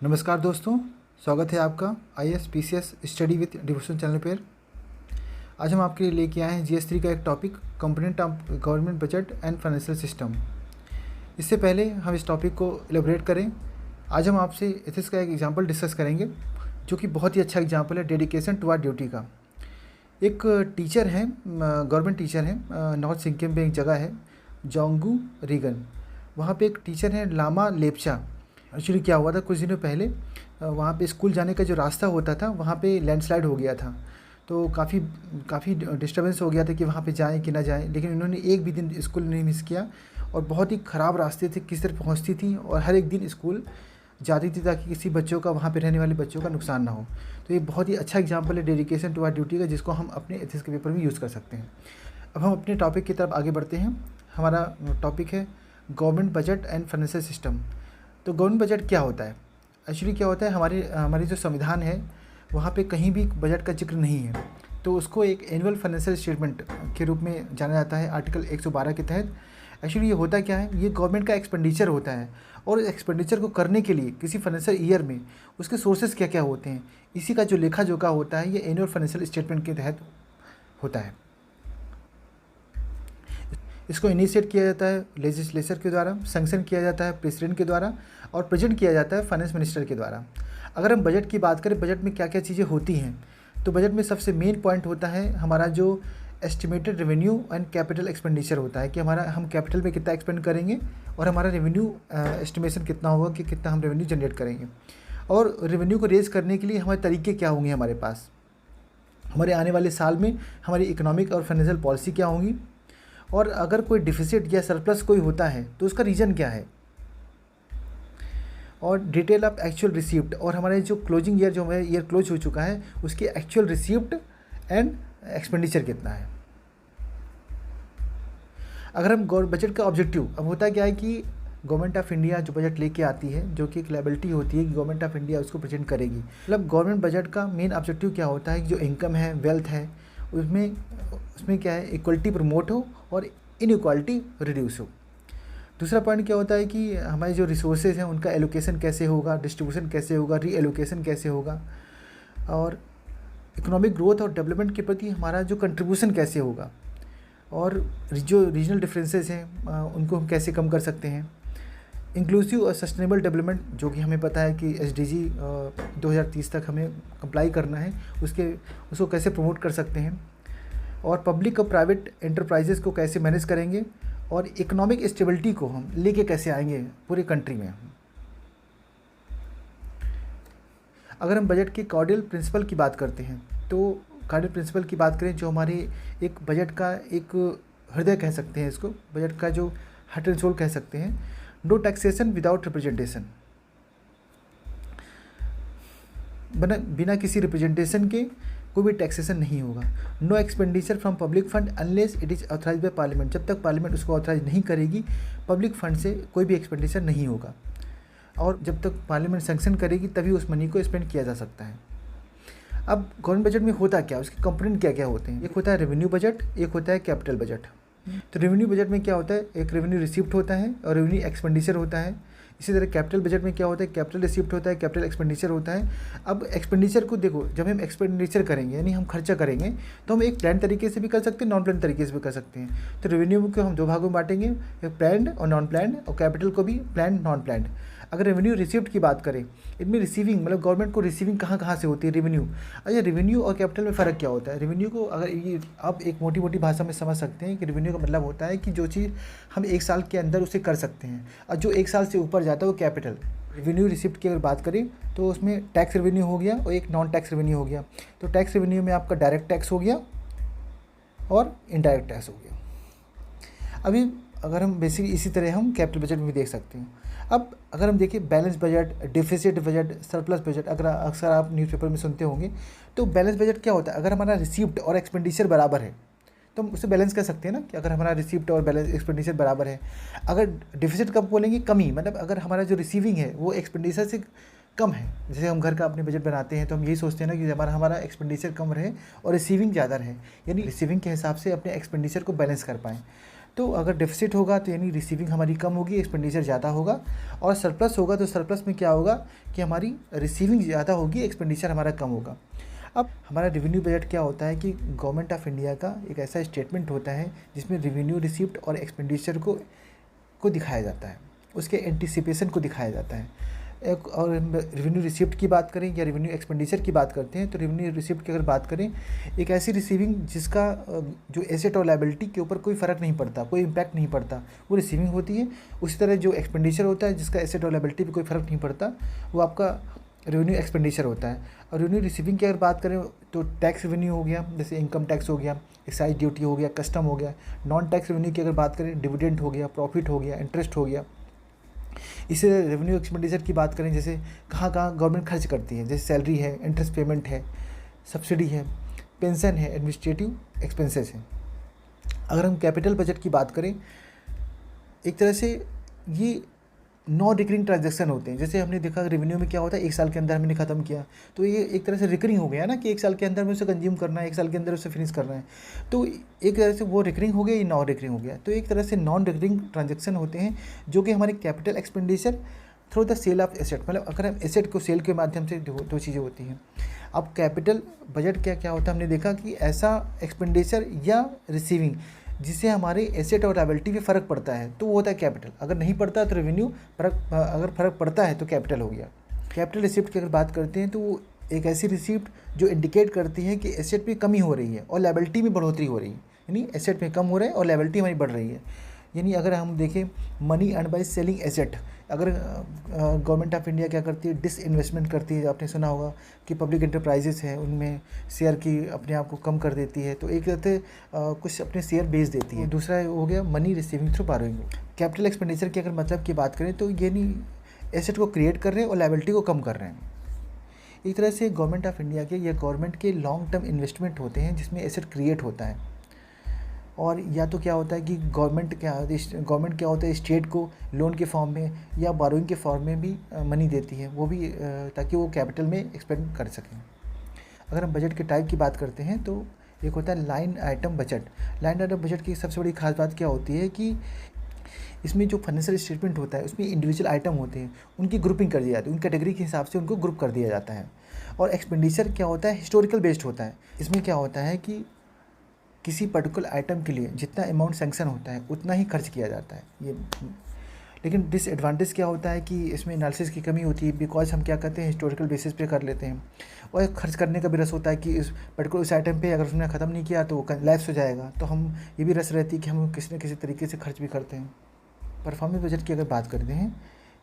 नमस्कार दोस्तों, स्वागत है आपका IAS PCS study with devotion channel पर। आज हम आपके लिए लेके आए हैं जीएस 3 का एक topic, component of government budget and financial system. इससे पहले हम इस टॉपिक को एलेबोरेट करें, आज हम आपसे एथिक्स का एक एग्जांपल डिस्कस करेंगे जो कि बहुत ही अच्छा एग्जांपल है डेडिकेशन टू आवर ड्यूटी का। एक टीचर हैं, गवर्नमेंट टीचर हैं, नॉर्थ सिक्किम में एक जगह है जोंगू रीगन। वहाँ पे एक टीचर हैं लामा लेप्चा। एक्चुअली क्या हुआ था, कुछ दिनों पहले वहाँ पे स्कूल जाने का जो रास्ता होता था वहाँ पे लैंडस्लाइड हो गया था, तो काफ़ी डिस्टर्बेंस हो गया था कि वहाँ पे जाएं कि ना जाएं। लेकिन इन्होंने एक भी दिन स्कूल नहीं मिस किया और बहुत ही ख़राब रास्ते थे, किस तरह पहुँचती थी और हर एक दिन स्कूल जाती थी ताकि किसी बच्चों का, वहाँ पे रहने वाले बच्चों का नुकसान ना हो। तो ये बहुत ही अच्छा एग्जाम्पल है डेडिकेशन टू आवर ड्यूटी का, जिसको हम अपने एथिक्स के पेपर में यूज़ कर सकते हैं। अब हम अपने टॉपिक की तरफ आगे बढ़ते हैं। हमारा टॉपिक है government budget and financial system. तो गवर्नमेंट बजट क्या होता है? एक्चुअली क्या होता है, हमारी जो संविधान है वहाँ पे कहीं भी बजट का जिक्र नहीं है, तो उसको एक एनुअल फाइनेंशियल स्टेटमेंट के रूप में जाना जाता है आर्टिकल 112 के तहत। एक्चुअली ये होता क्या है, ये गवर्नमेंट का एक्सपेंडिचर होता है और एक्सपेंडिचर को करने के लिए किसी फाइनेंशियल ईयर में उसके सोर्सेज क्या क्या होते हैं, इसी का जो लेखा जोखा होता है ये एनुअल फाइनेंशियल स्टेटमेंट के तहत होता है। इसको इनिशिएट किया जाता है लेजिस्लेचर के द्वारा, सैंक्शन किया जाता है प्रेसिडेंट के द्वारा और प्रेजेंट किया जाता है फाइनेंस मिनिस्टर के द्वारा। अगर हम बजट की बात करें, बजट में क्या क्या चीज़ें होती हैं, तो बजट में सबसे मेन पॉइंट होता है हमारा जो estimated revenue and capital expenditure होता है कि हम कैपिटल में कितना एक्सपेंड करेंगे और हमारा रेवेन्यू एस्टिमेशन कितना होगा कि कितना हम रेवेन्यू जनरेट करेंगे। और रेवेन्यू को रेज करने के लिए हमारे तरीके क्या होंगे, हमारे पास हमारे आने वाले साल में हमारी इकोनॉमिक और फाइनेंशियल पॉलिसी क्या होंगी, और अगर कोई डिफिसिट या सरप्लस कोई होता है तो उसका रीज़न क्या है, और डिटेल ऑफ एक्चुअल रिसीप्ट, और हमारे जो क्लोजिंग ईयर, जो हमारे ईयर क्लोज हो चुका है उसकी एक्चुअल रिसीप्ट एंड एक्सपेंडिचर कितना है। अगर हम बजट का ऑब्जेक्टिव, अब होता क्या है कि गवर्नमेंट ऑफ इंडिया जो बजट लेके आती है, जो कि एक लायबिलिटी होती है कि गवर्नमेंट ऑफ इंडिया उसको प्रेजेंट करेगी। मतलब गवर्नमेंट बजट का मेन ऑब्जेक्टिव क्या होता है कि जो इनकम है, वेल्थ है, उसमें क्या है, इक्वलिटी प्रमोट हो और इनइक्वालिटी रिड्यूस हो। दूसरा पॉइंट क्या होता है कि हमारे जो रिसोर्सेज हैं उनका एलोकेशन कैसे होगा, डिस्ट्रीब्यूशन कैसे होगा, री एलोकेशन कैसे होगा, और इकोनॉमिक ग्रोथ और डेवलपमेंट के प्रति हमारा जो कंट्रीब्यूशन कैसे होगा, और जो रीजनल डिफरेंसेस हैं उनको हम कैसे कम कर सकते हैं। इंक्लूसिव और सस्टेनेबल डेवलपमेंट, जो कि हमें पता है कि SDG 2030 तक हमें कंप्लाई करना है, उसको कैसे प्रमोट कर सकते हैं, और पब्लिक और प्राइवेट एंटरप्राइजेस को कैसे मैनेज करेंगे, और इकोनॉमिक स्टेबिलिटी को हम लेके कैसे आएंगे पूरे कंट्री में। अगर हम बजट के कार्डियल प्रिंसिपल की बात करते हैं, तो कार्डियल प्रिंसिपल की बात करें, जो हमारे एक बजट का एक हृदय कह सकते हैं, इसको बजट का जो हार्ट एंड सोल कह सकते हैं। नो टैक्सेशन विदाउट रिप्रेजेंटेशन, बिना किसी रिप्रेजेंटेशन के कोई भी टैक्सेशन नहीं होगा। No expenditure from public fund unless it is authorise by parliament, जब तक पार्लियामेंट उसको ऑथराइज नहीं करेगी पब्लिक फंड से कोई भी एक्सपेंडिचर नहीं होगा, और जब तक पार्लियामेंट सैंक्शन करेगी तभी उस मनी को स्पेंड किया जा सकता है। अब गवर्नमेंट बजट में होता क्या, उसके कंपोनेंट क्या क्या होते हैं? एक होता है रेवेन्यू बजट, एक होता है कैपिटल बजट। तो रेवेन्यू बजट में क्या होता है, एक रेवेन्यू रिसिप्ट होता है और रेवेन्यू एक्सपेंडिचर होता है। इसी तरह कैपिटल बजट में क्या होता है, कैपिटल रिसिप्ट होता है, कैपिटल एक्सपेंडिचर होता है। अब एक्सपेंडिचर को देखो, जब हम एक्सपेंडिचर करेंगे यानी हम खर्चा करेंगे, तो हम एक प्लान तरीके से भी कर सकते हैं, नॉन प्लान तरीके से भी कर सकते हैं। तो रेवेन्यू को हम दो भागों में बांटेंगे, एक प्लान्ड और नॉन प्लान्ड, और कैपिटल को भी प्लान्ड नॉन प्लान्ड। अगर रेवेन्यू रिसिप्ट की बात करें, इनमें रिसीविंग मतलब गवर्नमेंट को रिसीविंग कहाँ से होती है, रेवेन्यू। अच्छा, रेवेन्यू और कैपिटल में फ़र्क क्या होता है? रेवेन्यू को अगर ये आप एक मोटी भाषा में समझ सकते हैं कि रेवेन्यू का मतलब होता है कि जो चीज़ हम एक साल के अंदर उसे कर सकते हैं, और जो एक साल से ऊपर जाता है वो कैपिटल। रेवेन्यू रिसिप्ट की अगर बात करें तो उसमें टैक्स रेवेन्यू हो गया और एक नॉन टैक्स रेवेन्यू हो गया। तो टैक्स रेवेन्यू में आपका डायरेक्ट टैक्स हो गया और इनडायरेक्ट टैक्स हो गया। अभी अगर हम बेसिकली इसी तरह हम कैपिटल बजट में भी देख सकते हैं। अब अगर हम देखें balance budget, deficit budget, surplus budget, अगर अक्सर आप न्यूज़पेपर में सुनते होंगे, तो बैलेंस बजट क्या होता है? अगर हमारा रिसीप्ट और एक्सपेंडिचर बराबर है तो हम उसे बैलेंस कर सकते हैं ना, कि अगर हमारा रिसीप्ट और बैलेंस एक्सपेंडिचर बराबर है। अगर डिफिसिट कब बोलेंगे, कमी, मतलब अगर हमारा जो रिसीविंग है वो एक्सपेंडिचर से कम है। जैसे हम घर का अपने बजट बनाते हैं तो हम यही सोचते हैं ना कि हमारा एक्सपेंडिचर कम रहे और रिसीविंग ज़्यादा रहे, यानी रिसीविंग के हिसाब से अपने एक्सपेंडिचर को बैलेंस कर पाएँ। तो अगर डेफिसिट होगा तो यानी रिसीविंग हमारी कम होगी, एक्सपेंडिचर ज़्यादा होगा, और सरप्लस होगा तो सरप्लस में क्या होगा कि हमारी रिसीविंग ज़्यादा होगी, एक्सपेंडिचर हमारा कम होगा। अब हमारा रेवेन्यू बजट क्या होता है कि गवर्नमेंट ऑफ इंडिया का एक ऐसा स्टेटमेंट होता है जिसमें रेवेन्यू रिसीव्ड और एक्सपेंडिचर को दिखाया जाता है, उसके एंटिसिपेशन को दिखाया जाता है। एक और रेवेन्यू रिसिप्ट की बात करें या रेवेन्यू एक्सपेंडिचर की बात करते हैं, तो रेवेन्यू रिसिप्ट की अगर बात करें, एक ऐसी रिसीविंग जिसका जो एसेट और लायबिलिटी के ऊपर कोई फ़र्क नहीं पड़ता, कोई इम्पैक्ट नहीं पड़ता, वो रिसीविंग होती है। उसी तरह जो एक्सपेंडिचर होता है जिसका एसेट और लायबिलिटी पे कोई फ़र्क नहीं पड़ता, वो आपका रेवेन्यू एक्सपेंडिचर होता है। और रेवेन्यू रिसीविंग की अगर बात करें तो टैक्स रेवेन्यू हो गया, जैसे इनकम टैक्स हो गया, एक्साइज ड्यूटी हो गया, कस्टम हो गया। नॉन टैक्स रेवेन्यू की अगर बात करें, डिविडेंड हो गया, प्रॉफिट हो गया, इंटरेस्ट हो गया। इसी रेवेन्यू एक्सपेंडिचर की बात करें, जैसे कहाँ कहाँ गवर्नमेंट खर्च करती है, जैसे सैलरी है, इंटरेस्ट पेमेंट है, सब्सिडी है, पेंशन है, एडमिनिस्ट्रेटिव एक्सपेंसेस है। अगर हम कैपिटल बजट की बात करें, एक तरह से ये नॉन रिकरिंग ट्रांजैक्शन होते हैं। जैसे हमने देखा रेवेन्यू में क्या होता है, एक साल के अंदर हमने ख़त्म किया, तो ये एक तरह से रिकरिंग हो गया ना, कि एक साल के अंदर में उसे कंज्यूम करना है, एक साल के अंदर उसे फिनिश करना है, तो एक तरह से वो रिकरिंग हो गया, ये नॉन रिकरिंग हो गया। तो एक तरह से नॉन रिकरिंग ट्रांजैक्शन होते हैं जो कि हमारे capital expenditure through the sale of asset, मतलब अगर हम एसेट को सेल के माध्यम से दो चीज़ें होती हैं। अब कैपिटल बजट क्या होता है, हमने देखा कि ऐसा एक्सपेंडिचर या रिसीविंग जिससे हमारे एसेट और लायबिलिटी पे फ़र्क पड़ता है, तो वो होता है कैपिटल। अगर नहीं पड़ता तो रेवेन्यू, अगर फ़र्क पड़ता है तो कैपिटल हो गया। कैपिटल रिसिप्ट की अगर बात करते हैं तो वो एक ऐसी रिसिप्ट जो इंडिकेट करती है कि एसेट में कमी हो रही है और लायबिलिटी में बढ़ोतरी हो रही है, यानी एसेट में कम हो रहा है और लायबिलिटी हमारी बढ़ रही है। यानी अगर हम देखें money earn by selling asset, अगर गवर्नमेंट ऑफ इंडिया क्या करती है, डिसइन्वेस्टमेंट करती है। आपने सुना होगा कि पब्लिक एंटरप्राइजेस हैं, उनमें शेयर की अपने आप को कम कर देती है, तो एक तरह कुछ अपने शेयर बेच देती है। दूसरा हो गया money receiving through burrowing. Capital expenditure की अगर मतलब की बात करें तो ये नहीं एसेट को क्रिएट कर रहे हैं और लायबिलिटी को कम कर रहे हैं। एक तरह से गवर्नमेंट ऑफ इंडिया के या गवर्नमेंट के लॉन्ग टर्म इन्वेस्टमेंट होते हैं जिसमें एसेट क्रिएट होता है। और या तो क्या होता है कि गवर्नमेंट क्या होता है, स्टेट को लोन के फॉर्म में या बारोइंग के फॉर्म में भी मनी देती है, वो भी ताकि वो कैपिटल में एक्सपेंड कर सकें। अगर हम बजट के टाइप की बात करते हैं तो एक होता है line item budget. Line item budget की सबसे बड़ी खास बात क्या होती है कि इसमें जो फाइनेंशियल स्टेटमेंट होता है उसमें इंडिविजुअल आइटम होते हैं, उनकी ग्रुपिंग कर दी जाती है, उन कैटेगरी के हिसाब से उनको ग्रुप कर दिया जाता है। और एक्सपेंडिचर क्या होता है, हिस्टोरिकल बेस्ड होता है। इसमें क्या होता है कि किसी पर्टिकुलर आइटम के लिए जितना अमाउंट सैंक्शन होता है उतना ही खर्च किया जाता है। ये लेकिन डिसएडवांटेज क्या होता है कि इसमें एनालिसिस की कमी होती है, बिकॉज हम क्या करते हैं हिस्टोरिकल बेसिस पे कर लेते हैं, और खर्च करने का भी रस होता है कि इस पर्टिकुलर उस आइटम पे अगर उसने ख़त्म नहीं किया तो वो लैप्स हो जाएगा, तो हम ये भी रस रहती है कि हम किसी न किसी तरीके से खर्च भी करते हैं। परफॉर्मेंस बजट की अगर बात करते हैं,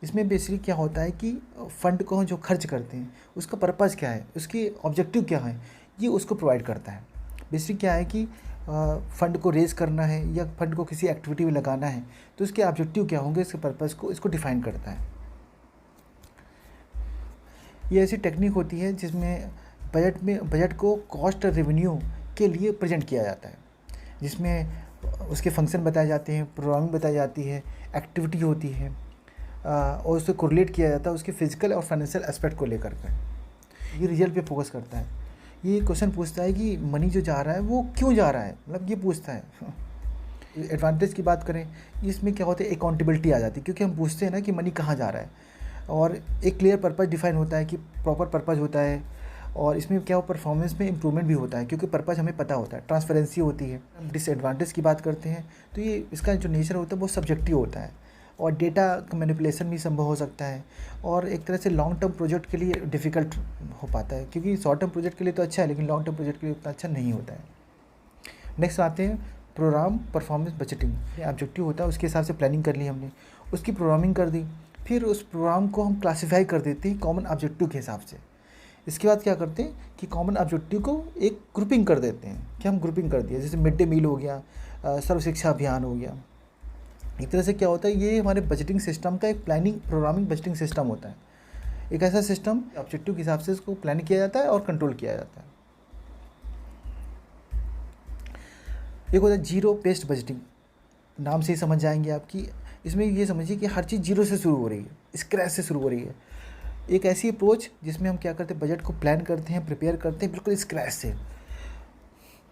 इसमें बेसिकली क्या होता है कि फ़ंड को हम जो खर्च करते हैं उसका पर्पज़ क्या है, उसकी ऑब्जेक्टिव क्या है, ये उसको प्रोवाइड करता है। बेसिकली क्या है कि फ़ंड को रेज़ करना है या फ़ंड को किसी एक्टिविटी में लगाना है, तो इसके ऑब्जेक्टिव क्या होंगे, इसके पर्पज़ को इसको डिफ़ाइन करता है। ये ऐसी टेक्निक होती है जिसमें बजट को कॉस्ट और रेवेन्यू के लिए प्रेजेंट किया जाता है, जिसमें उसके फंक्शन बताए जाते हैं, प्रोग्रामिंग बताई जाती है, एक्टिविटी होती है, और उससे कोरिलेट किया जाता है उसके फिजिकल और फाइनेंशियल एस्पेक्ट को लेकर के। ये रिजल्ट पे फोकस करता है। ये क्वेश्चन पूछता है कि मनी जो जा रहा है वो क्यों जा रहा है, मतलब ये पूछता है। एडवांटेज की बात करें, इसमें क्या होता है, अकाउंटेबिलिटी आ जाती है, क्योंकि हम पूछते हैं ना कि मनी कहाँ जा रहा है, और एक क्लियर पर्पज़ डिफाइन होता है कि प्रॉपर पर्पज़ होता है, और इसमें क्या हो परफॉर्मेंस में इंप्रूवमेंट भी होता है क्योंकि पर्पज़ हमें पता होता है, ट्रांसपेरेंसी होती है। डिसएडवांटेज की बात करते हैं तो ये इसका जो नेचर होता है वो सब्जेक्टिव होता है, और डेटा का मैनिपुलेशन भी संभव हो सकता है, और एक तरह से लॉन्ग टर्म प्रोजेक्ट के लिए डिफ़िकल्ट हो पाता है, क्योंकि शॉर्ट टर्म प्रोजेक्ट के लिए तो अच्छा है लेकिन लॉन्ग टर्म प्रोजेक्ट के लिए उतना अच्छा नहीं होता है। नेक्स्ट आते हैं प्रोग्राम परफॉर्मेंस बजटिंग। ऑब्जेक्टिव होता है उसके हिसाब से प्लानिंग कर ली हमने, उसकी प्रोग्रामिंग कर दी, फिर उस प्रोग्राम को हम क्लासीफाई कर देते हैं कॉमन ऑब्जेक्टिव के हिसाब से। इसके बाद क्या करते हैं कि कॉमन ऑब्जेक्टिव को एक ग्रुपिंग कर देते हैं कि हम ग्रुपिंग कर दिया, जैसे मिड डे मील हो गया, सर्व शिक्षा अभियान हो गया। एक तरह से क्या होता है, ये हमारे बजटिंग सिस्टम का एक प्लानिंग प्रोग्रामिंग बजटिंग सिस्टम होता है। एक ऐसा सिस्टम ऑब्जेक्टिव के हिसाब से इसको प्लान किया जाता है और कंट्रोल किया जाता है। एक होता है जीरो बेस्ड बजटिंग, नाम से ही समझ जाएंगे आप कि इसमें ये समझिए कि हर चीज़ जीरो से शुरू हो रही है, स्क्रैच से शुरू हो रही है। एक ऐसी अप्रोच जिसमें हम क्या करते हैं, बजट को प्लान करते हैं, प्रिपेयर करते हैं बिल्कुल स्क्रैच से।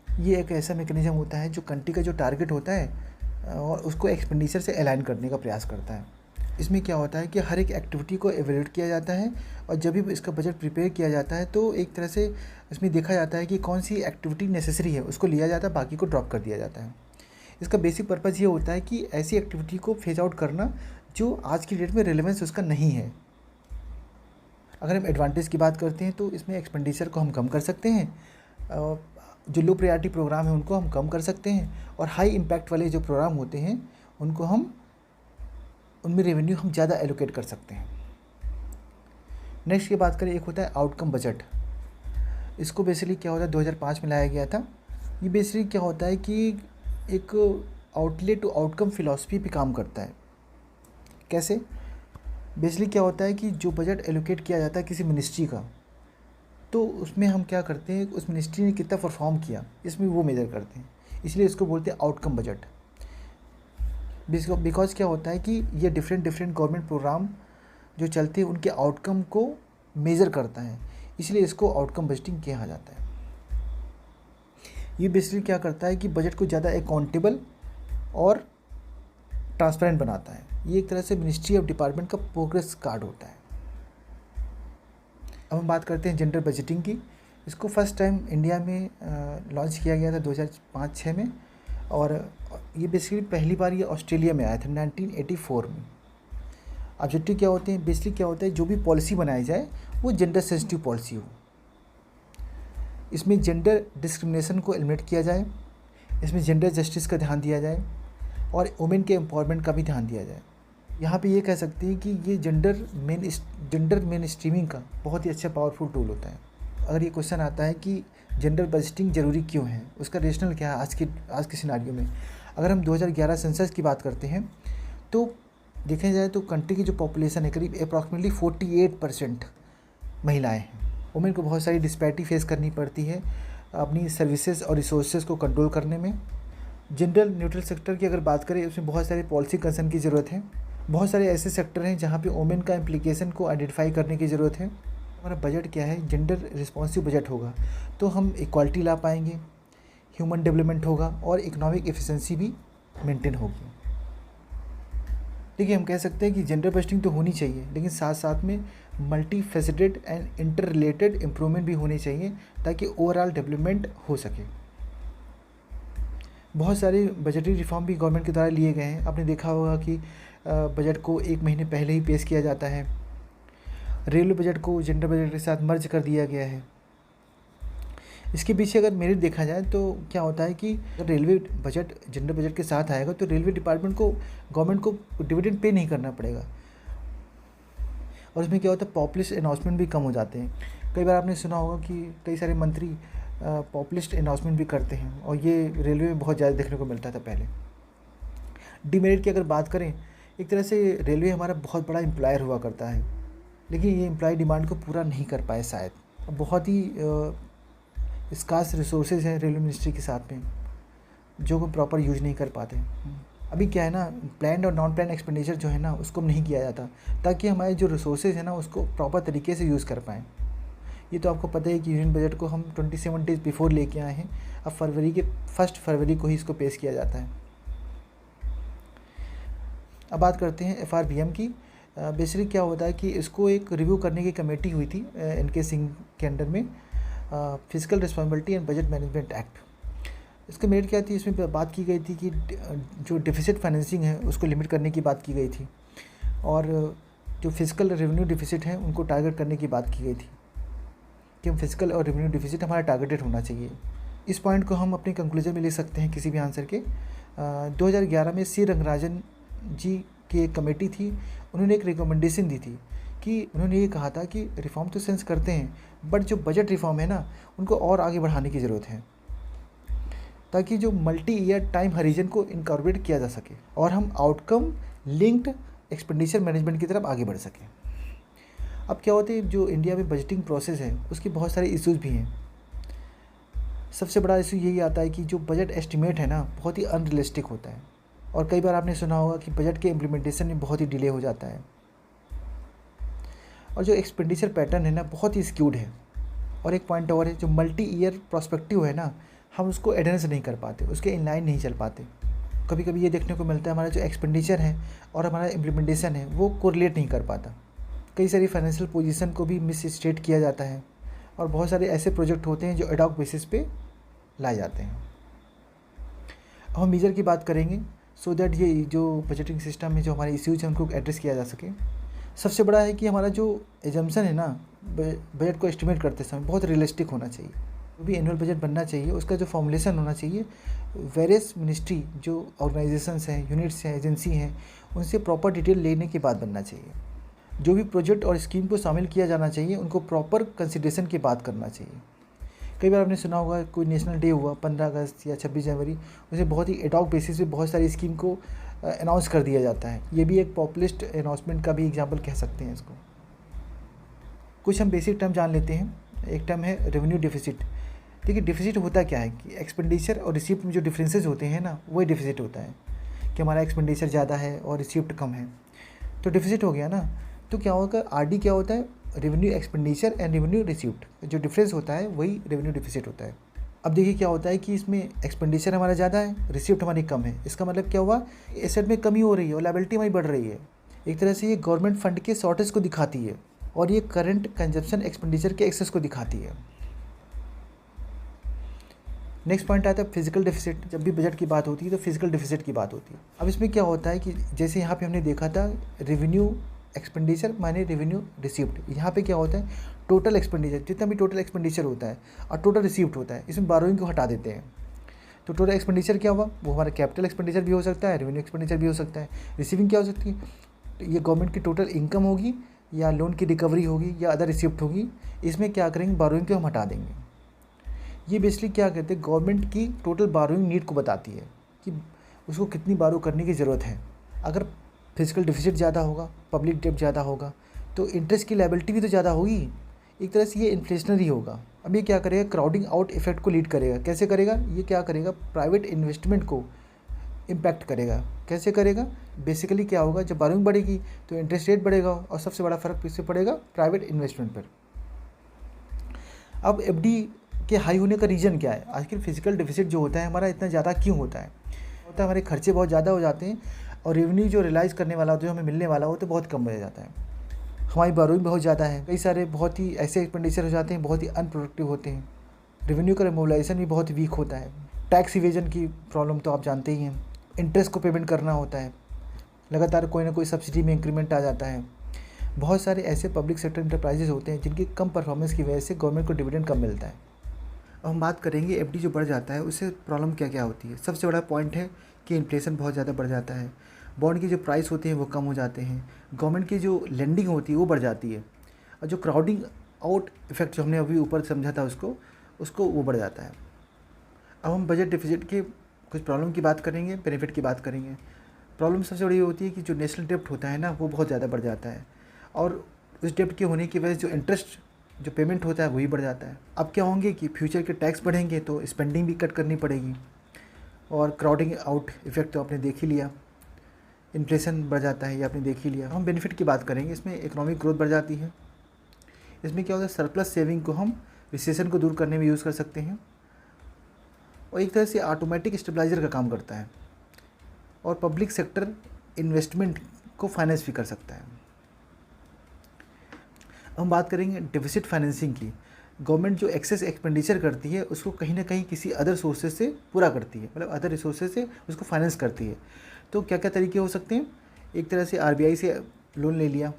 ये एक ऐसा मैकेनिज्म होता है जो कंट्री का जो टारगेट होता है और उसको एक्सपेंडिचर से अलाइन करने का प्रयास करता है। इसमें क्या होता है कि हर एक एक्टिविटी को एवेल्यूएट किया जाता है और जब भी इसका बजट प्रिपेयर किया जाता है तो एक तरह से इसमें देखा जाता है कि कौन सी एक्टिविटी नेसेसरी है उसको लिया जाता है, बाकी को ड्रॉप कर दिया जाता है। इसका बेसिक पर्पज़ ये होता है कि ऐसी एक्टिविटी को फेज आउट करना जो आज की डेट में रेलेवेंस उसका नहीं है। अगर हम एडवांटेज की बात करते हैं तो इसमें एक्सपेंडिचर को हम कम कर सकते हैं, जो लो प्रायोरिटी प्रोग्राम है उनको हम कम कर सकते हैं और हाई इम्पैक्ट वाले जो प्रोग्राम होते हैं उनको हम उनमें रेवेन्यू हम ज़्यादा एलोकेट कर सकते हैं। नेक्स्ट की बात करें, एक होता है आउटकम बजट। इसको बेसिकली क्या होता है 2005 में लाया गया था। ये बेसिकली क्या होता है कि एक आउटलेट टू आउटकम फिलॉसफी पे काम करता है। कैसे? बेसिकली क्या होता है कि जो बजट एलोकेट किया जाता है किसी मिनिस्ट्री का, तो उसमें हम क्या करते हैं, उस मिनिस्ट्री ने कितना परफॉर्म किया इसमें वो मेजर करते हैं, इसलिए इसको बोलते हैं आउटकम बजट। बिकॉज क्या होता है कि ये डिफरेंट गवर्नमेंट प्रोग्राम जो चलते हैं उनके आउटकम को मेज़र करता है, इसलिए इसको आउटकम बजटिंग कहा जाता है। ये बेसिकली क्या करता है कि बजट को ज़्यादा अकाउंटेबल और ट्रांसपेरेंट बनाता है। ये एक तरह से मिनिस्ट्री ऑफ डिपार्टमेंट का प्रोग्रेस कार्ड होता है। अब हम बात करते हैं जेंडर बजटिंग की। इसको फर्स्ट टाइम इंडिया में लॉन्च किया गया था 2005-06 में और ये बेसिकली पहली बार ये ऑस्ट्रेलिया में आया था 1984 में। ऑब्जेक्टिव क्या होते हैं? बेसिकली क्या होता है, जो भी पॉलिसी बनाई जाए वो जेंडर सेंसिटिव पॉलिसी हो। इसमें जेंडर डिस्क्रिमिनेशन को एलिमिनेट किया जाए, इसमें जेंडर जस्टिस का ध्यान दिया जाए और वुमेन के एम्पावरमेंट का भी ध्यान दिया जाए। यहाँ पे ये कह सकते हैं कि ये जेंडर मेन स्ट्रीमिंग का बहुत ही अच्छा पावरफुल टूल होता है। अगर ये क्वेश्चन आता है कि जेंडर बजटिंग ज़रूरी क्यों है, उसका रेशनल क्या है आज के सिनारियो में, अगर हम 2011 सेंसस की बात करते हैं तो देखा जाए तो कंट्री की जो पॉपुलेशन है करीब अप्रॉक्सीमेटली 48% महिलाएं हैं। वुमेन को बहुत सारी डिस्पैरिटी फेस करनी पड़ती है अपनी सर्विसेज और रिसोर्सेज को कंट्रोल करने में। जेंडर न्यूट्रल सेक्टर की अगर बात करें उसमें बहुत सारे पॉलिसी कंसर्न की ज़रूरत है। बहुत सारे ऐसे सेक्टर हैं जहाँ पे वुमेन का इम्प्लीकेशन को आइडेंटिफाई करने की ज़रूरत है। हमारा बजट क्या है, जेंडर रिस्पॉन्सिव बजट होगा तो हम इक्वालिटी ला पाएंगे, ह्यूमन डेवलपमेंट होगा और इकोनॉमिक एफिशिएंसी भी मेंटेन होगी। देखिए, हम कह सकते हैं कि जेंडर बजटिंग तो होनी चाहिए लेकिन साथ साथ में multi faceted and inter related improvement भी होने चाहिए ताकि ओवरऑल डेवलपमेंट हो सके। बहुत सारे बजटरी रिफॉर्म भी गवर्नमेंट के द्वारा लिए गए हैं। आपने देखा होगा कि बजट को 1 महीने पहले ही पेश किया जाता है। रेलवे बजट को जेंडर बजट के साथ मर्ज कर दिया गया है। इसके पीछे अगर मेरिट देखा जाए तो क्या होता है कि अगर रेलवे बजट जेंडर बजट के साथ आएगा तो रेलवे डिपार्टमेंट को गवर्नमेंट को डिविडेंड पे नहीं करना पड़ेगा और इसमें क्या होता है पॉपुलिस्ट अनाउंसमेंट भी कम हो जाते हैं। कई बार आपने सुना होगा कि कई सारे मंत्री पॉपुलिस्ट अनाउंसमेंट भी करते हैं और ये रेलवे में बहुत ज़्यादा देखने को मिलता था पहले। डिमेरिट की अगर बात करें, एक तरह से रेलवे हमारा बहुत बड़ा एम्प्लॉयर हुआ करता है लेकिन ये एम्प्लॉय डिमांड को पूरा नहीं कर पाए शायद। बहुत ही स्कार्स रिसोर्सेज हैं रेलवे मिनिस्ट्री के साथ में जो को प्रॉपर यूज नहीं कर पाते। अभी क्या है ना, प्लान्ड और नॉन प्लान एक्सपेंडिचर जो है ना उसको नहीं किया जाता ताकि हमारे जो रिसोर्सेज हैं ना उसको प्रॉपर तरीके से यूज़ कर पाएँ। ये तो आपको पता है कि यूनियन बजट को हम 27 डेज़ बिफोर लेके आए हैं। अब 1 फरवरी को ही इसको पेश किया जाता है। अब बात करते हैं FRBM की। बेसिकली क्या होता है कि इसको एक रिव्यू करने की कमेटी हुई थी NK सिंह के अंडर में, physical responsibility and budget management act. इसका मेरिट क्या थी, इसमें बात की गई थी कि जो डिफिसिट फाइनेंसिंग है उसको लिमिट करने की बात की गई थी और जो फिजिकल रेवेन्यू डिफिसिट हैं उनको टारगेट करने की बात की गई थी कि हम फिजिकल और रेवेन्यू डिफिसिट हमारा टारगेटेड होना चाहिए। इस पॉइंट को हम अपने कंक्लूजन में ले सकते हैं किसी भी आंसर के। 2011 में C रंगराजन जी की एक कमेटी थी, उन्होंने एक रिकमेंडेशन दी थी कि उन्होंने ये कहा था कि रिफॉर्म तो सेंस करते हैं बट जो बजट रिफॉर्म है ना उनको और आगे बढ़ाने की ज़रूरत है ताकि जो मल्टी ईयर टाइम हरीजन को इनकॉर्पोरेट किया जा सके और हम आउटकम लिंक्ड एक्सपेंडिचर मैनेजमेंट की तरफ आगे बढ़ सकें। अब क्या होता है, जो इंडिया में बजटिंग प्रोसेस है उसके बहुत सारे इश्यूज़ भी हैं। सबसे बड़ा इशू यही आता है कि जो बजट एस्टिमेट है ना बहुत ही अनरियलिस्टिक होता है और कई बार आपने सुना होगा कि बजट के इम्प्लीमेंटेशन में बहुत ही डिले हो जाता है और जो एक्सपेंडिचर पैटर्न है ना बहुत ही स्क्यूड है। और एक पॉइंट और है, जो मल्टी ईयर प्रोस्पेक्टिव है ना हम उसको एडहेरेंस नहीं कर पाते, उसके इनलाइन नहीं चल पाते। कभी कभी ये देखने को मिलता है हमारा जो एक्सपेंडिचर है और हमारा इम्प्लीमेंटेशन है वो कोरिलेट नहीं कर पाता। कई सारी फाइनेंशियल पोजीशन को भी मिस स्टेट किया जाता है और बहुत सारे ऐसे प्रोजेक्ट होते हैं जो एडॉक बेसिस पे लाए जाते हैं। अब हम मेजर की बात करेंगे सो दैट ये जो बजटिंग सिस्टम में जो हमारे इश्यूज हैं उनको एड्रेस किया जा सके। सबसे बड़ा है कि हमारा जो एजम्पशन है ना बजट को एस्टिमेट करते समय बहुत रियलिस्टिक होना चाहिए। जो भी एनुअल बजट बनना चाहिए उसका जो फॉर्मुलेशन होना चाहिए वेरियस मिनिस्ट्री जो ऑर्गेनाइजेशंस हैं, यूनिट्स हैं, एजेंसी हैं, उनसे प्रॉपर डिटेल लेने के बाद बनना चाहिए। जो भी प्रोजेक्ट और स्कीम को शामिल किया जाना चाहिए उनको प्रॉपर कंसिडरेशन के बाद करना चाहिए। कई बार आपने सुना होगा कोई नेशनल डे हुआ 15 अगस्त या 26 जनवरी, उसे बहुत ही एडॉक बेसिस पे बहुत सारी स्कीम को अनाउंस कर दिया जाता है। ये भी एक पॉपुलिस्ट अनाउंसमेंट का भी एग्जाम्पल कह सकते हैं इसको। कुछ हम बेसिक टर्म जान लेते हैं। एक टर्म है रेवेन्यू डिफिसिट। देखिए डिफिसिट होता क्या है कि एक्सपेंडिचर और रिसीप्ट में जो डिफरेंसेस होते हैं ना वही डिफिसिट होता है कि हमारा एक्सपेंडिचर ज़्यादा है और रिसीप्ट कम है तो डिफिसिट हो गया ना। तो क्या होगा, आरडी क्या होता है, revenue expenditure and revenue receipt, जो डिफरेंस होता है वही रेवेन्यू डिफिसिट होता है। अब देखिए क्या होता है कि इसमें एक्सपेंडिचर हमारा ज़्यादा है, रिसीप्ट हमारी कम है। इसका मतलब क्या हुआ, एसेट में कमी हो रही है और लायबिलिटी हमारी बढ़ रही है। एक तरह से ये गवर्नमेंट फंड के शॉर्टेज को दिखाती है और ये करंट कंजप्शन एक्सपेंडिचर के एक्सेस को दिखाती है। नेक्स्ट पॉइंट आता है फिजिकल डिफिसिट। जब भी बजट की बात होती है तो फिजिकल डिफिसिट की बात होती है। अब इसमें क्या होता है कि जैसे यहाँ पे हमने देखा था रेवेन्यू एक्सपेंडिचर माने रेवेन्यू रिसीप्ट, यहाँ पे क्या होता है टोटल एक्सपेंडिचर, जितना भी टोटल एक्सपेंडिचर होता है और टोटल रिसीप्ट होता है, इसमें बारोइंग को हटा देते हैं। तो टोटल एक्सपेंडिचर क्या हुआ, वो हमारा कैपिटल एक्सपेंडिचर भी हो सकता है, रेवेन्यू एक्सपेंडिचर भी हो सकता है। रिसीविंग क्या हो सकती है, तो ये गवर्नमेंट की टोटल इनकम होगी या लोन की रिकवरी होगी या अदर रिसिप्ट होगी। इसमें क्या करेंगे, बारोइंग को हम हटा देंगे। ये बेसिकली क्या कहते हैं, गवर्नमेंट की टोटल बारोइंग नीड को बताती है कि उसको कितनी बारो करने की ज़रूरत है। अगर फिजिकल डिफिसिट ज़्यादा होगा, पब्लिक डेब्ट ज़्यादा होगा तो इंटरेस्ट की लायबिलिटी भी तो ज़्यादा होगी। एक तरह से ये इन्फ्लेशनरी होगा। अब ये क्या करेगा, क्राउडिंग आउट इफेक्ट को लीड करेगा। कैसे करेगा, ये क्या करेगा, प्राइवेट इन्वेस्टमेंट को इम्पैक्ट करेगा। कैसे करेगा, बेसिकली क्या होगा, जब बारोइंग बढ़ेगी तो इंटरेस्ट रेट बढ़ेगा और सबसे बड़ा फ़र्क किससे पड़ेगा, प्राइवेट इन्वेस्टमेंट पर। अब एफडी के हाई होने का रीज़न क्या है, आखिर फिजिकल डिफिसिट जो होता है हमारा इतना ज़्यादा क्यों होता है। हमारे खर्चे बहुत ज़्यादा हो जाते हैं और रेवेन्यू जो रियलाइज़ करने वाला होता है, जो हमें मिलने वाला हो तो बहुत कम हो जाता है। हमारी बारोइंग बहुत ज़्यादा है, कई सारे बहुत ही ऐसे एक्सपेंडिचर हो जाते हैं बहुत ही अनप्रोडक्टिव होते हैं। रेवेन्यू का मोबिलाइजेशन भी बहुत वीक होता है। टैक्स इवेजन की प्रॉब्लम तो आप जानते ही हैं। इंटरेस्ट को पेमेंट करना होता है, लगातार कोई ना कोई सब्सिडी में इंक्रीमेंट आ जाता है। बहुत सारे ऐसे पब्लिक सेक्टर इंटरप्राइजेज होते हैं जिनकी कम परफॉर्मेंस की वजह से गवर्नमेंट को डिविडेंड कम मिलता है। अब हम बात करेंगे एफडी जो बढ़ जाता है उससे प्रॉब्लम क्या क्या होती है। सबसे बड़ा पॉइंट है कि इन्फ्लेशन बहुत ज़्यादा बढ़ जाता है, बॉन्ड की जो प्राइस होते हैं वो कम हो जाते हैं, गवर्नमेंट की जो लेंडिंग होती है वो बढ़ जाती है और जो क्राउडिंग आउट इफेक्ट जो हमने अभी ऊपर समझा था उसको वो बढ़ जाता है। अब हम बजट डिफिसिट के कुछ प्रॉब्लम की बात करेंगे, बेनिफिट की बात करेंगे। प्रॉब्लम सबसे बड़ी होती है कि जो नेशनल डेब्ट होता है ना वो बहुत ज़्यादा बढ़ जाता है और उस डेब्ट के होने की वजह से जो इंटरेस्ट जो पेमेंट होता है वही बढ़ जाता है। अब क्या होंगे कि फ्यूचर के टैक्स बढ़ेंगे तो स्पेंडिंग भी कट करनी पड़ेगी और क्राउडिंग आउट इफेक्ट तो आपने देख ही लिया, इन्फ्लेशन बढ़ जाता है ये आपने देख ही लिया। हम बेनिफिट की बात करेंगे, इसमें इकोनॉमिक ग्रोथ बढ़ जाती है। इसमें क्या होता है, सरप्लस सेविंग को हम रिसेशन को दूर करने में यूज़ कर सकते हैं और एक तरह से ऑटोमेटिक स्टेबलाइजर का काम करता है और पब्लिक सेक्टर इन्वेस्टमेंट को फाइनेंस भी कर सकता है। हम बात करेंगे डिफिसिट फाइनेंसिंग की। गवर्नमेंट जो एक्सेस एक्सपेंडिचर करती है उसको कहीं ना कहीं किसी अदर सोर्सेज से पूरा करती है, मतलब अदर रिसोर्सेज से उसको फाइनेंस करती है। तो क्या क्या तरीके हो सकते हैं, एक तरह से आरबीआई से लोन ले लिया,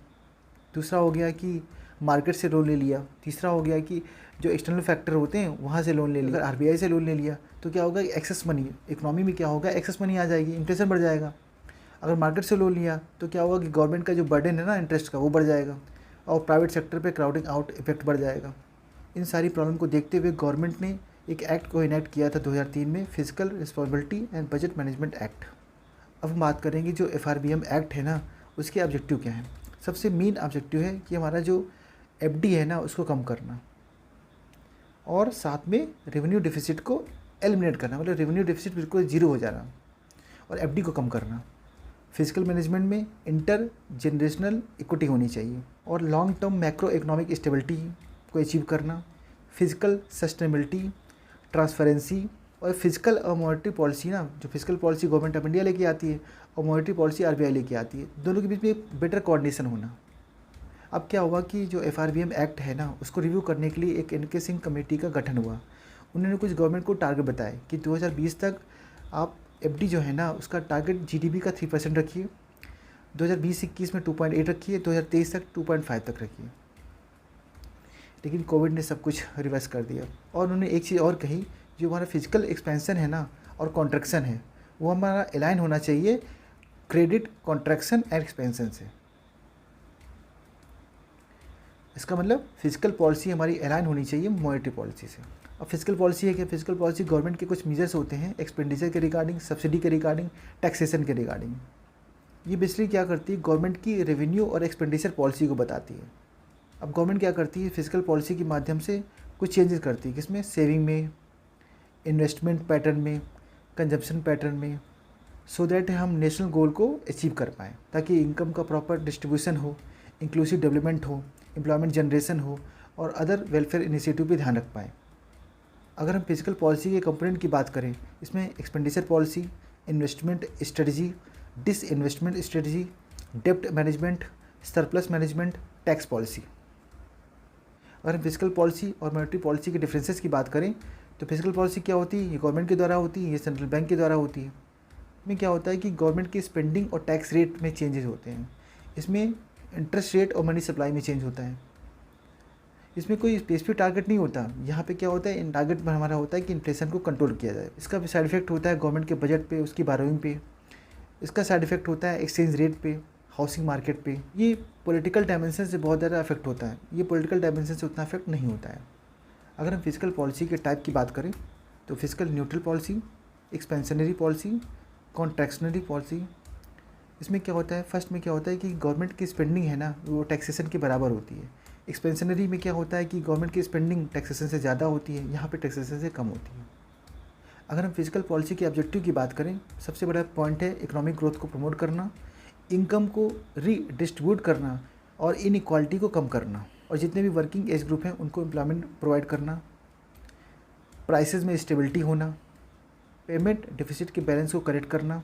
दूसरा हो गया कि मार्केट से लोन ले लिया, तीसरा हो गया कि जो एक्सटर्नल फैक्टर होते हैं वहाँ से लोन ले लिया। अगर आरबीआई से लोन ले लिया तो क्या होगा, एक्सेस मनी, इकोनॉमी में क्या होगा, एक्सेस मनी आ जाएगी, इन्फ्लेशन बढ़ जाएगा। अगर मार्केट से लोन लिया तो क्या होगा कि गवर्नमेंट का जो बर्डन है ना इंटरेस्ट का वो बढ़ जाएगा और प्राइवेट सेक्टर पे क्राउडिंग आउट इफेक्ट बढ़ जाएगा। इन सारी प्रॉब्लम को देखते हुए गवर्नमेंट ने एक एक्ट को इनेक्ट किया था 2003 में, physical responsibility and budget management act. अब हम बात करेंगे जो FRBM एक्ट है ना उसके ऑब्जेक्टिव क्या है। सबसे मेन ऑब्जेक्टिव है कि हमारा जो FD है ना उसको कम करना और साथ में रेवेन्यू डिफिसिट को एलिमिनेट करना, मतलब रेवेन्यू डिफिसिट बिल्कुल जीरो हो जाना और FD को कम करना। फिजिकल मैनेजमेंट में इंटर जनरेशनल इक्विटी होनी चाहिए और long term macro economic stability को अचीव करना, फिजिकल सस्टेनेबिलिटी, ट्रांसपेरेंसी, और फिजिकल और मॉनेटरी पॉलिसी ना, जो physical policy government of India लेके आती है और मॉनेटरी पॉलिसी आरबीआई लेके आती है, दोनों के बीच में एक बेटर कोऑर्डिनेशन होना। अब क्या हुआ कि जो एफआरबीएम एक्ट है ना, उसको रिव्यू करने के लिए एक एनके सिंह कमेटी का गठन हुआ। उन्होंने कुछ गवर्नमेंट को टारगेट बताए कि 2020 तक आप एफडी जो है ना, उसका टारगेट जीडीपी का 3% रखिए, 2020-21 में 2.8 रखिए, 2023 तक 2.5 तक रखिए। लेकिन कोविड ने सब कुछ रिवर्स कर दिया। और उन्होंने एक चीज़ और कही, जो हमारा फिजिकल एक्सपेंशन है ना और कॉन्ट्रैक्शन है, वो हमारा अलाइन होना चाहिए क्रेडिट कॉन्ट्रैक्शन एंड एक्सपेंशन से। इसका मतलब फिजिकल पॉलिसी हमारी अलाइन होनी चाहिए मॉनेटरी पॉलिसी से। अब फिजिकल पॉलिसी है कि फिजिकल पॉलिसी गवर्नमेंट के कुछ मेजर्स होते हैं एक्सपेंडिचर के रिगार्डिंग, सब्सिडी के रिगार्डिंग, टैक्सेशन के रिगार्डिंग। ये बेसिकली क्या करती है, गवर्नमेंट की रेवेन्यू और एक्सपेंडिचर पॉलिसी को बताती है। अब गवर्नमेंट क्या करती है, फिजिकल पॉलिसी के माध्यम से कुछ चेंजेस करती है, किसमें, सेविंग में, इन्वेस्टमेंट पैटर्न में, कंजप्शन पैटर्न में, सो दैट हम नेशनल गोल को अचीव कर पाएँ, ताकि इनकम का प्रॉपर डिस्ट्रीब्यूशन हो, इंक्लूसिव डेवलपमेंट हो, एम्प्लॉयमेंट जनरेशन हो और अदर वेलफेयर इनिशिएटिव भी ध्यान रख पाएँ। अगर हम फिजिकल पॉलिसी के कंपोनेंट की बात करें, इसमें expenditure policy, investment strategy, disinvestment strategy, डेप्ट management, surplus management, tax policy. अगर हम फिजिकल पॉलिसी और मॉनेटरी पॉलिसी के डिफरेंसेस की बात करें, तो फिजिकल पॉलिसी क्या होती है, ये गवर्नमेंट के द्वारा होती है, ये सेंट्रल बैंक के द्वारा होती है। इसमें क्या होता है कि गवर्नमेंट की स्पेंडिंग और टैक्स रेट में चेंजेस होते हैं। इसमें इंटरेस्ट रेट और मनी सप्लाई में चेंज होता है। इसमें कोई स्पेसिफिक टारगेट नहीं होता। यहाँ पे क्या होता है, इन टारगेट में हमारा होता है कि इन्फ्लेशन को कंट्रोल किया जाए। इसका भी साइड इफेक्ट होता है गवर्नमेंट के बजट पे, उसकी बारोइंग पे। इसका साइड इफेक्ट होता है एक्सचेंज रेट पे, हाउसिंग मार्केट पे। ये पॉलिटिकल डायमेंशन से बहुत ज़्यादा इफेक्ट होता है, ये पॉलिटिकल डायमेंशन से उतना इफेक्ट नहीं होता है। अगर हम फिजिकल पॉलिसी के टाइप की बात करें, तो physical neutral policy, expansionary policy, contractionary policy. इसमें क्या होता है, फर्स्ट में क्या होता है कि गवर्नमेंट की स्पेंडिंग है ना, वो टैक्सेशन के बराबर होती है। एक्सपेंशनरी में क्या होता है कि गवर्नमेंट की स्पेंडिंग टैक्सेशन से ज़्यादा होती है, यहाँ पे टैक्सेशन से कम होती है। अगर हम फिजिकल पॉलिसी के ऑब्जेक्टिव की बात करें, सबसे बड़ा पॉइंट है इकोनॉमिक ग्रोथ को प्रमोट करना, इनकम को रीडिस्ट्रीब्यूट करना और इनइक्वालिटी को कम करना, और जितने भी वर्किंग एज ग्रुप हैं उनको एम्प्लॉयमेंट प्रोवाइड करना, प्राइसेस में स्टेबिलिटी होना, पेमेंट डिफिसिट के बैलेंस को करेक्ट करना,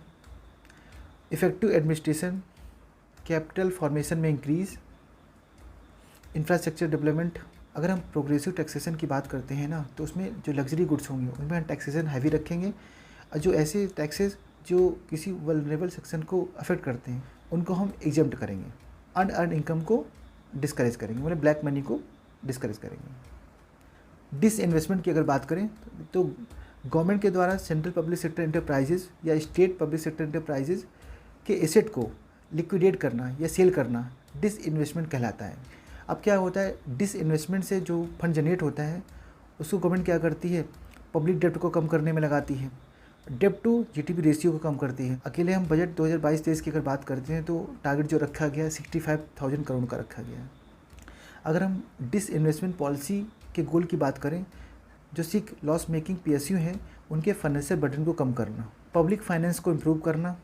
इफेक्टिव एडमिनिस्ट्रेशन, कैपिटल फॉर्मेशन में इंक्रीज़, इंफ्रास्ट्रक्चर डेवलपमेंट। अगर हम प्रोग्रेसिव टैक्सेशन की बात करते हैं ना, तो उसमें जो लग्जरी गुड्स होंगे उनमें हम टैक्सेशन हैवी रखेंगे, और जो ऐसे टैक्सेस जो किसी वल्नरेबल सेक्शन को अफेक्ट करते हैं उनको हम एग्जेम्प्ट करेंगे। अनअर्न इनकम को डिस्करेज करेंगे, मतलब ब्लैक मनी को डिस्करेज करेंगे। डिसइन्वेस्टमेंट की अगर बात करें, तो गवर्नमेंट के द्वारा सेंट्रल पब्लिक सेक्टर एंटरप्राइजेज या स्टेट पब्लिक सेक्टर एंटरप्राइजेज के एसेट को लिक्विडेट करना या सेल करना डिसइन्वेस्टमेंट कहलाता है। अब क्या होता है, डिसइन्वेस्टमेंट से जो फंड जनरेट होता है उसको गवर्नमेंट क्या करती है, पब्लिक डेब्ट को कम करने में लगाती है, डेब्ट टू जीडीपी रेशियो को कम करती है। अकेले हम बजट 2022-23 की अगर बात करते हैं तो टारगेट जो रखा गया है 65,000 करोड़ का रखा गया है। अगर हम डिसइन्वेस्टमेंट पॉलिसी के गोल की बात करें, जो सिक लॉस मेकिंग पीएसयू हैं उनके फाइनेंशियल बर्डन को कम करना, पब्लिक फाइनेंस को इम्प्रूव करना,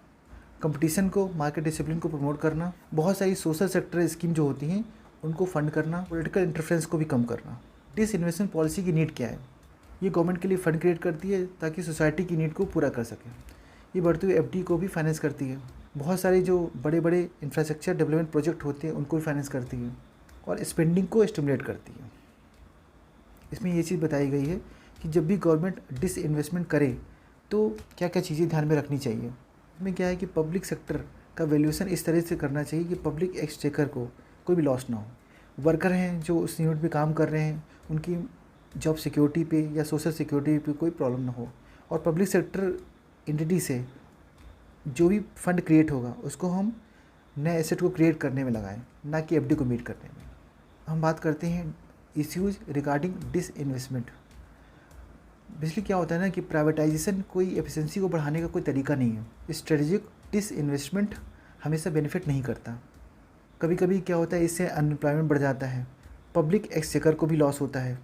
कंपटीशन को, मार्केट डिसिप्लिन को प्रमोट करना, बहुत सारी सोशल सेक्टर स्कीम जो होती हैं उनको फंड करना, पॉलिटिकल इंटरफेरेंस को भी कम करना। डिसइन्वेस्टमेंट पॉलिसी की नीड क्या है, ये गवर्नमेंट के लिए फ़ंड क्रिएट करती है ताकि सोसाइटी की नीड को पूरा कर सके। ये बढ़ती हुई एफडी को भी फाइनेंस करती है, बहुत सारे जो बड़े बड़े इंफ्रास्ट्रक्चर डेवलपमेंट प्रोजेक्ट होते हैं उनको भी फाइनेंस करती है, और स्पेंडिंग को स्टिमुलेट करती है। इसमें ये चीज़ बताई गई है कि जब भी गवर्नमेंट डिसइन्वेस्टमेंट करे तो क्या क्या चीज़ें ध्यान में रखनी चाहिए। इसमें क्या है कि पब्लिक सेक्टर का वैल्यूएशन इस तरह से करना चाहिए कि पब्लिक एक्सचेकर को कोई भी लॉस ना हो। वर्कर हैं जो उस यूनिट में काम कर रहे हैं, उनकी जॉब सिक्योरिटी पे या सोशल सिक्योरिटी पे कोई प्रॉब्लम ना हो, और पब्लिक सेक्टर एंटिटी से जो भी फंड क्रिएट होगा उसको हम नए एसेट को क्रिएट करने में लगाएं, ना कि एफडी को मीट करने में। हम बात करते हैं इश्यूज रिगार्डिंग डिसइन्वेस्टमेंट। बेसिकली क्या होता है ना कि प्राइवेटाइजेशन कोई एफिशिएंसी को बढ़ाने का कोई तरीका नहीं है। स्ट्रेटेजिक डिसइन्वेस्टमेंट हमेशा बेनिफिट नहीं करता। कभी कभी क्या होता है, इससे अनएम्प्लॉयमेंट बढ़ जाता है, पब्लिक एक्सचेकर को भी लॉस होता है,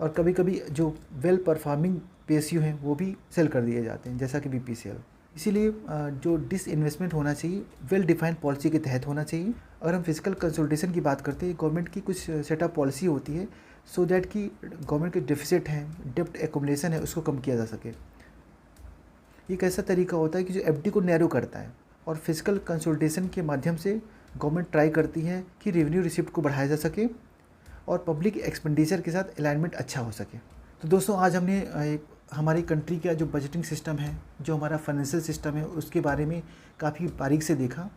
और कभी कभी जो वेल परफॉर्मिंग पीएसयू हैं वो भी सेल कर दिए जाते हैं, जैसा कि बीपीसीएल। इसीलिए जो डिसइन्वेस्टमेंट होना चाहिए वेल डिफाइंड पॉलिसी के तहत होना चाहिए। अगर हम फिजिकल कंसोलिडेशन की बात करते हैं, गवर्नमेंट की कुछ सेटअप पॉलिसी होती है सो दैट कि गवर्नमेंट के डेफिसिट हैं, डेप्ट एकुमुलेशन है, उसको कम किया जा सके। एक ऐसा तरीका होता है कि जो एफडी को नैरो करता है, और फिजिकल कंसोलिडेशन के माध्यम से गवर्नमेंट ट्राई करती है कि रेवेन्यू रिसिप्ट को बढ़ाया जा सके और पब्लिक एक्सपेंडिचर के साथ अलाइनमेंट अच्छा हो सके। तो दोस्तों, आज हमने हमारी कंट्री का जो बजटिंग सिस्टम है, जो हमारा फाइनेंशियल सिस्टम है, उसके बारे में काफ़ी बारीक से देखा।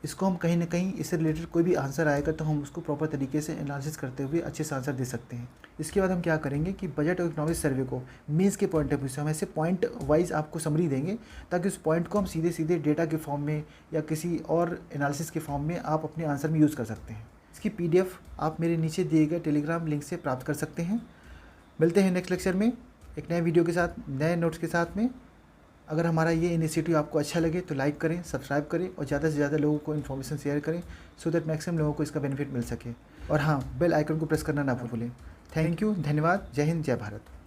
इसको हम कहीं ना कहीं इससे रिलेटेड कोई भी आंसर आएगा तो हम उसको प्रॉपर तरीके से एनालिसिस करते हुए अच्छे से आंसर दे सकते हैं। इसके बाद हम क्या करेंगे कि बजट और इकोनॉमिक सर्वे को मेंस के पॉइंट ऑफ व्यू से हम ऐसे पॉइंट वाइज आपको समरी देंगे, ताकि उस पॉइंट को हम सीधे सीधे डेटा के फॉर्म में या किसी और एनालिसिस के फॉर्म में आप अपने आंसर में यूज़ कर सकते हैं। इसकी PDF आप मेरे नीचे दिए गए टेलीग्राम लिंक से प्राप्त कर सकते हैं। मिलते हैं नेक्स्ट लेक्चर में एक नए वीडियो के साथ, नए नोट्स के साथ में। अगर हमारा ये इनिशिएटिव आपको अच्छा लगे तो लाइक करें, सब्सक्राइब करें और ज़्यादा से ज़्यादा लोगों को इन्फॉर्मेशन शेयर करें, सो दैट मैक्सिमम लोगों को इसका बेनिफिट मिल सके। और हाँ, बेल आइकन को प्रेस करना ना भूलें। थैंक यू, धन्यवाद, जय हिंद, जय भारत।